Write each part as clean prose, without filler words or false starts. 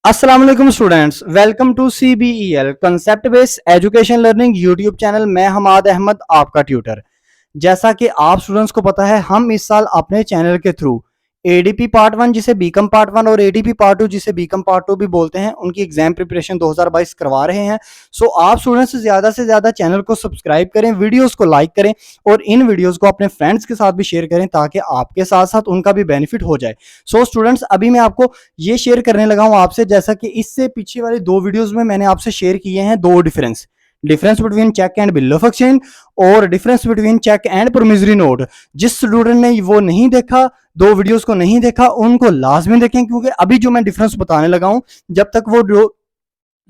अस्सलाम वालेकुम students, welcome to CBEL concept based education learning YouTube channel. मैं हमाद अहमद आपका ट्यूटर। जैसा कि आप स्टूडेंट्स को पता है, हम इस साल अपने चैनल के थ्रू ADP पार्ट 1 जिसे बीकॉम पार्ट 1 और ADP पार्ट 2 जिसे बीकॉम पार्ट 2 भी बोलते हैं, उनकी एग्जाम प्रिपरेशन 2022 करवा रहे हैं। सो आप स्टूडेंट्स से ज़्यादा चैनल को सब्सक्राइब करें, वीडियोस को लाइक करें और इन वीडियोस को अपने फ्रेंड्स के साथ भी शेयर करें ताकि आपके साथ साथ उनका भी बेनिफिट हो जाए। सो स्टूडेंट्स, अभी मैं आपको ये शेयर करने लगा हूं आपसे, जैसा कि इससे पीछे वाले दो वीडियोस में मैंने आपसे शेयर किए हैं दो difference between cheque and bill of exchange और difference between cheque and promissory note. जिस स्टूडेंट ने वो नहीं देखा, दो वीडियोस को नहीं देखा, उनको लाजमी देखें, क्योंकि अभी जो मैं डिफरेंस बताने लगा हूं, जब तक वो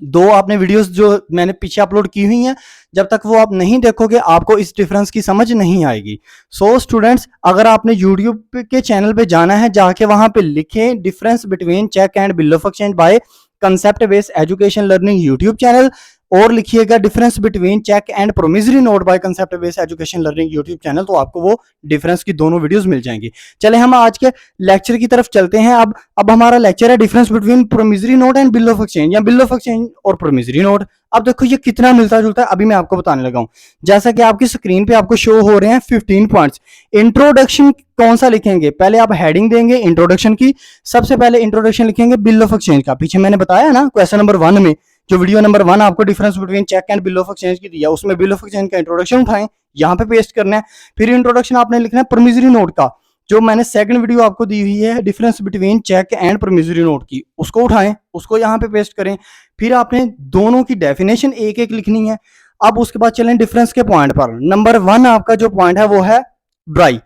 दो आपने वीडियोस जो मैंने पीछे अपलोड की हुई हैं, जब तक वो आप नहीं देखोगे आपको इस डिफरेंस की समझ नहीं आएगी। सो स्टूडेंट्स, अगर आपने यूट्यूब के चैनल पे जाना है, जाके वहां पे लिखें difference between cheque and bill of exchange by concept based education learning YouTube channel, और लिखिएगा difference between cheque and promissory note by concept based education learning YouTube channel, तो आपको वो डिफरेंस की दोनों वीडियोस मिल जाएंगी। चले हम आज के लेक्चर की तरफ चलते हैं। अब हमारा लेक्चर है difference between promissory note and bill of exchange, या बिल ऑफ एक्सचेंज और प्रोमिसरी नोट। अब देखो ये कितना मिलता जुलता है, अभी मैं आपको बताने लगा हूं। जैसा कि आपकी स्क्रीन पे आपको शो हो रहे हैं 15 पॉइंट्स। इंट्रोडक्शन कौन सा लिखेंगे? पहले आप हेडिंग देंगे इंट्रोडक्शन की। सबसे पहले इंट्रोडक्शन लिखेंगे बिल ऑफ एक्सचेंज का। पीछे मैंने बताया ना क्वेश्चन नंबर 1 में, जो वीडियो नंबर 1 आपको difference between cheque and bill of exchange की दिया, उसमें बिल ऑफ एक्सचेंज का इंट्रोडक्शन उठाएं, यहाँ पे पेस्ट करना है। फिर इंट्रोडक्शन आपने लिखना है प्रोमिसरी नोट का, जो मैंने सेकंड वीडियो आपको दी हुई है difference between cheque and promissory note की, उसको उठाएं, उसको यहाँ पे पेस्ट करें। फिर आपने दोनों की डेफिनेशन एक एक लिखनी है। अब उसके बाद चलें डिफरेंस के पॉइंट पर। नंबर 1 आपका जो पॉइंट है वो है ड्राई।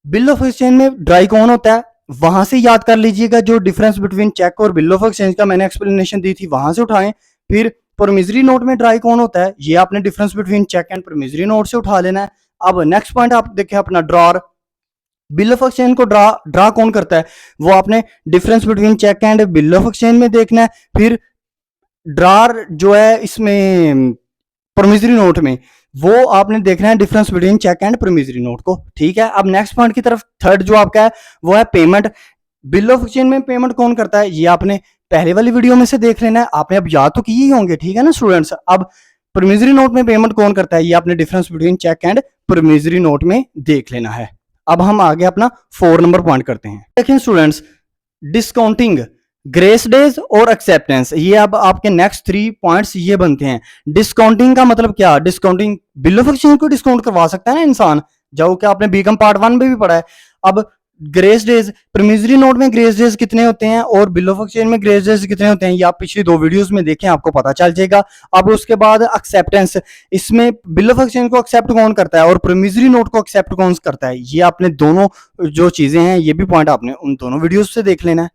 बिल ऑफ एक्सचेंज में ड्राई कौन होता है, वहां से याद कर लीजिएगा। जो डिफरेंस बिटवीन चेक और बिल ऑफ एक्सचेंज का मैंने एक्सप्लेनेशन दी थी, वहां से उठाएं। फिर प्रोमिसरी नोट में ड्राई कौन होता है, ये आपने difference between cheque and promissory note से उठा लेना है। अब नेक्स्ट पॉइंट आप देखें अपना ड्रॉर। बिल ऑफ एक्सचेंज को ड्रा कौन करता है, वो आपने difference between cheque and bill of exchange में देखना है। फिर ड्रार जो है इसमें प्रोमिसरी नोट में, वो आपने देखना है difference between cheque and promissory note को। ठीक है, अब नेक्स्ट पॉइंट की तरफ, थर्ड जो आपका है वो है पेमेंट। बिल ऑफ एक्सचेंज में पेमेंट कौन करता है, ये आपने पहले वाली वीडियो में से देख लेना है, आपने अब याद तो किए ही होंगे। ठीक है ना स्टूडेंट्स। अब प्रोमिसरी नोट में पेमेंट कौन करता है, ये आपने difference between cheque and promissory note में देख लेना है। अब हम आगे अपना 4 नंबर पॉइंट करते हैं। देखें स्टूडेंट्स, डिस्काउंटिंग, ग्रेस डेज और एक्सेप्टेंस, ये अब आपके नेक्स्ट 3 पॉइंट्स ये बनते हैं। डिस्काउंटिंग का मतलब क्या? डिस्काउंटिंग, बिल ऑफ एक्सचेंज को डिस्काउंट करवा सकता है ना इंसान, जो कि आपने बीकॉम पार्ट 1 में भी पढ़ा है। अब ग्रेस डेज, प्रोमिसरी नोट में ग्रेस डेज कितने होते हैं और बिल ऑफ एक्सचेंज में ग्रेस डेज कितने होते हैं, ये आप पिछली 2 वीडियोस में देखें, आपको पता चल जाएगा। अब उसके बाद एक्सेप्टेंस, इसमें बिल ऑफ एक्सचेंज को एक्सेप्ट कौन करता है और प्रोमिसरी नोट को एक्सेप्ट कौन करता है, ये आपने दोनों जो चीजें हैं, ये भी पॉइंट आपने उन दोनों वीडियोस से देख लेना है।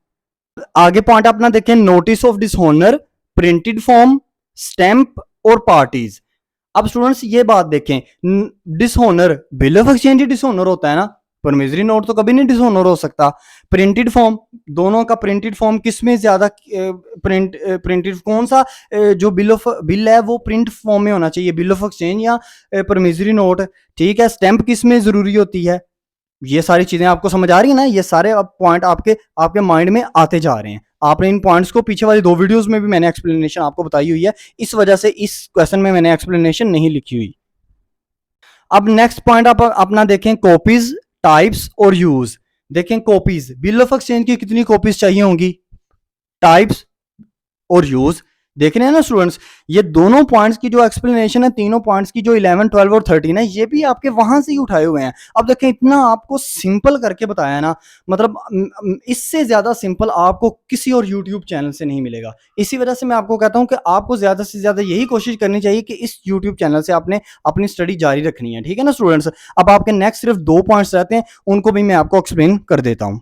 आगे पॉइंट अपना देखें, notice of dishonour, printed form, stamp और पार्टीज। अब स्टूडेंट्स ये बात देखें, dishonour, bill of exchange he dishonour होता है ना, प्रोमिसरी नोट तो कभी नहीं डिसऑनर हो सकता। प्रिंटेड फॉर्म, दोनों का प्रिंटेड फॉर्म किस में ज्यादा प्रिंटेड कौन सा जो बिल है वो प्रिंट फॉर्म में होना चाहिए, बिल ऑफ एक्सचेंज या प्रोमिसरी नोट। ठीक है, स्टैंप किस में जरूरी होती है, ये सारी चीजें आपको समझ आ रही है ना। ये सारे पॉइंट आपके माइंड में आते जा रहे हैं। आपने इन पॉइंट्स को पीछे वाली 2 वीडियोस में भी मैंने एक्सप्लेनेशन आपको बताई हुई है, इस वजह से इस क्वेश्चन में मैंने एक्सप्लेनेशन नहीं लिखी हुई। अब नेक्स्ट पॉइंट आप अपना देखें, कॉपीज, टाइप्स और यूज। देखें कॉपीज, बिल ऑफ एक्सचेंज की कितनी कॉपीज चाहिए होंगी, टाइप्स और यूज देख रहे हैं ना स्टूडेंट्स। ये दोनों पॉइंट्स की जो एक्सप्लेनेशन है, तीनों पॉइंट्स की जो 11, 12 और 13 है, ये भी आपके वहां से ही उठाए हुए हैं। अब देखें, इतना आपको सिंपल करके बताया ना, मतलब इससे ज्यादा सिंपल आपको किसी और यूट्यूब चैनल से नहीं मिलेगा। इसी वजह से मैं आपको कहता हूं कि आपको ज्यादा से ज्यादा यही कोशिश करनी चाहिए कि इस यूट्यूब चैनल से आपने अपनी स्टडी जारी रखनी है। ठीक है ना स्टूडेंट्स। अब आपके नेक्स्ट सिर्फ 2 पॉइंट्स रहते हैं, उनको भी मैं आपको एक्सप्लेन कर देता हूं।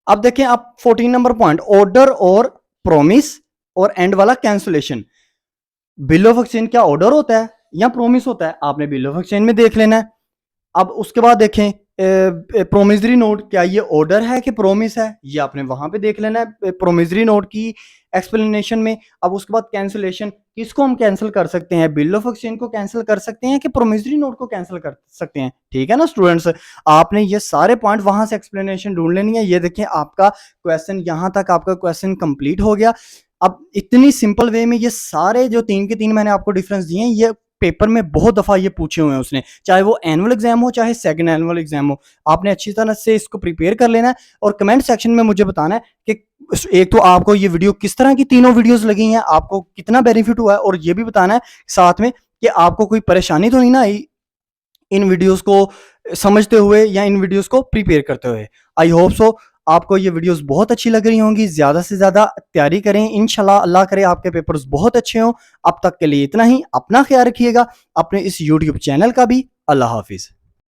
अब देखें आप 14 नंबर पॉइंट, ऑर्डर और प्रोमिस और एंड वाला कैंसलेशन। बिल ऑफ एक्सचेंज क्या ऑर्डर होता है या प्रोमिस होता है, आपने बिल ऑफ एक्सचेंज में देख लेना है। अब उसके बाद देखें प्रोमिसरी नोट, क्या ये ऑर्डर है कि प्रोमिस है, ये आपने वहां पे देख लेना है प्रोमिसरी नोट की एक्सप्लेनेशन में। अब उसके बाद कैंसलेशन, किसको हम कैंसिल कर सकते हैं, बिल ऑफ एक्सचेंज को कैंसिल कर सकते हैं कि प्रोमिसरी नोट को कैंसिल कर सकते हैं। ठीक है ना स्टूडेंट्स। आपने ये सारे पॉइंट वहां से एक्सप्लेनेशन ढूंढ लेनी है। ये देखें आपका क्वेश्चन, यहां तक आपका क्वेश्चन कंप्लीट हो गया। अब इतनी सिंपल वे में ये सारे जो 3 के 3 मैंने आपको डिफरेंस दिए हैं, ये पेपर में बहुत दफ़ा ये पूछे हुए हैं उसने, चाहे वो एनुअल एग्जाम हो चाहे सेकंड एनुअल एग्जाम हो। आपने अच्छी तरह से इसको प्रिपेयर कर लेना है और कमेंट सेक्शन में मुझे बताना है कि एक तो आपको ये वीडियो किस तरह की तीनों वीडियोस लगी हैं, आपको कितना बेनिफिट हुआ है, और ये भी बताना है साथ में कि आपको कोई परेशानी तो नहीं ना आई इन वीडियोस को समझते हुए या इन वीडियोस को प्रिपेयर करते हुए। आई होप सो आपको ये वीडियोस बहुत अच्छी लग रही होंगी। ज़्यादा से ज़्यादा तैयारी करें, इंशाल्लाह अल्लाह करे आपके पेपर्स बहुत अच्छे हों। अब तक के लिए इतना ही, अपना ख्याल रखिएगा, अपने इस यूट्यूब चैनल का भी। अल्लाह हाफिज़।